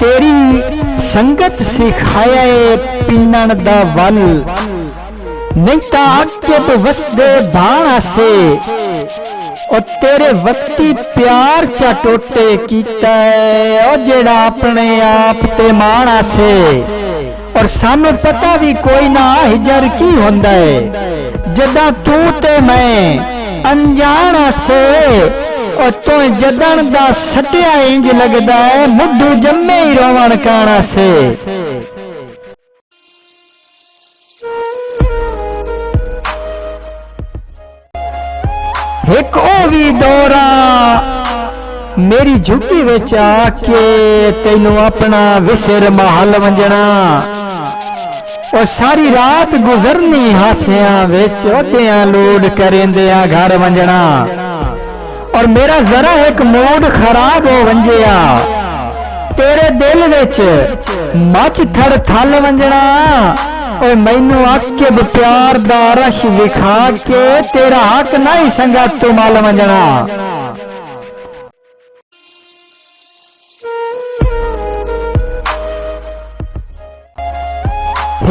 तेरी संगत सिखाया पीनन दा वल, नहीं ता आगे तो वसदे बाणा से। और तेरे वक्ती प्यार चा टोटे कीता है और जेड़ा अपने आप ते माणा से। और सानू पता भी कोई ना हिजर की होंदा है, जदा तू ते मैं अनजाना से। और तो जदन दा सटिया इंज लगदा है, मुड्ढू जम्मे ही रोवण काना से। एक ओ भी दौरा मेरी झुकी विच आके तैनू अपना विसर महल वंजना। और सारी रात गुजरनी हासियां विच ओतियां लोड करेंदिया घर वंजना। और मेरा जरा एक मूड खराब हो वंजिया, तेरे दिल विच मच थड़ थल वंजना। और मैनू आके प्यार दा रश विखा के तेरा हक नहीं संगा तू मल वंजना।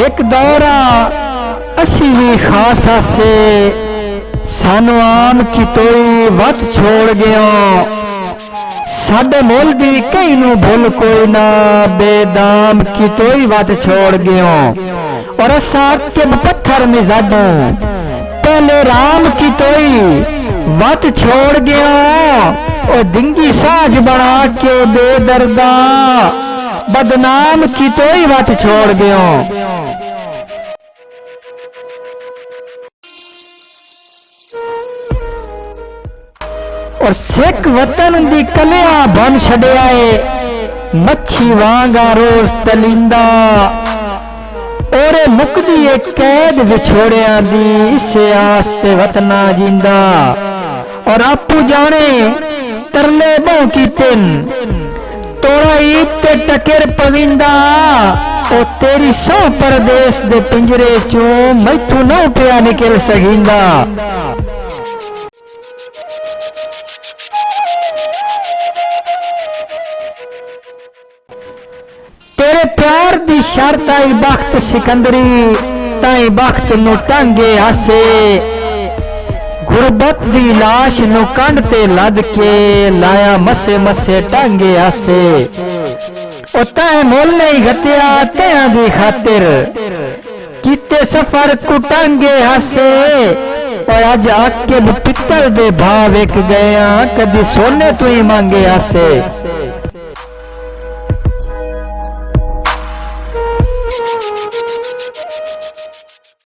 एक दौरा असी भी खासा से, सानू आम की तोई वत छोड़ गया। साडे मुल दी कई नू भूल कोई ना, बेदाम की तोई वत छोड़ गया। और असा के पत्थर मिजाजों पहले राम की तोई वत छोड़ गया। और दिंगी साज बना के बेदर्दा बदनाम की तोई वत छोड़ गया। और सिख वतन दी कलिया बन छड़िया है, मच्छी वांगा रोज तलिंदा। और मुकदी एक कैद विछोड़िया दी, इसे आस्ते वतना जिंदा। और आपू जाने तरले बहु की तिन, तोड़ा ईद ते टकेर पविंदा। और तेरी सौ परदेस दे पिंजरे चों मैथू ना पिया निकल सगिंदा। तेरे प्यार दी शर्त आई बख्त सिकंदरी, ताई बख्त नु टांगे हासे। गुरबत दी लाश नु कंड ते लद के लाया मसे मसे टांगे हासे। और ताए मोल नहीं घटिया तैयां दी खातिर, किते सफर को टांगे हासे। और अज आके पित्तल दे भाव विक गया, कदी सोने तू ही मांगे हासे।